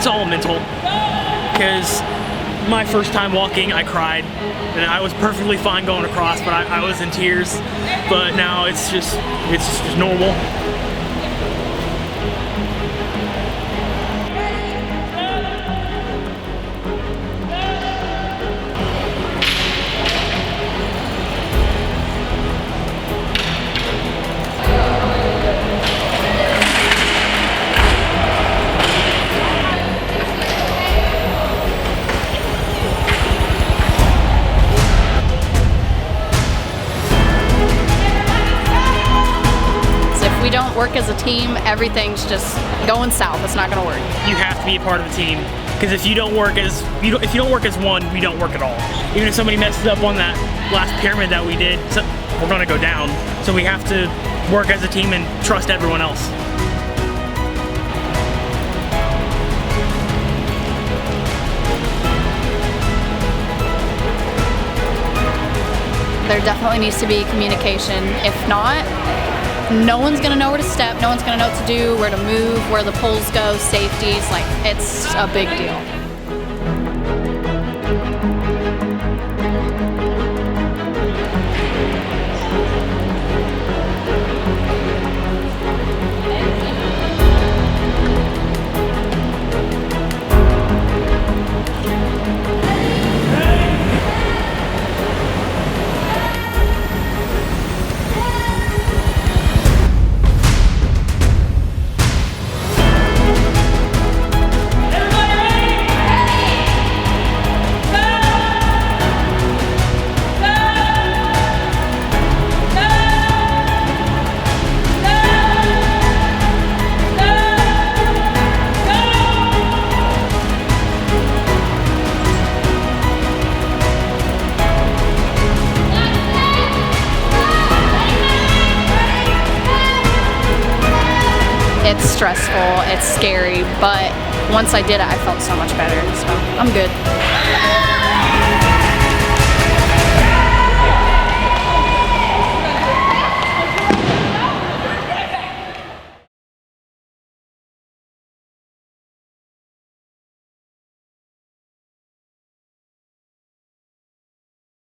it's all mental. Because my first time walking, I cried, and I was perfectly fine going across, but I was in tears. But now it's just normal. We don't work as a team, everything's just going south. It's not going to work. You have to be a part of the team, because if you don't work as one, we don't work at all. Even if somebody messes up on that last pyramid that we did, we're going to go down. So we have to work as a team and trust everyone else. There definitely needs to be communication. If not, no one's gonna know where to step, no one's gonna know what to do, where to move, where the poles go, safeties, like, it's a big deal. It's stressful, it's scary, but once I did it, I felt so much better, so I'm good.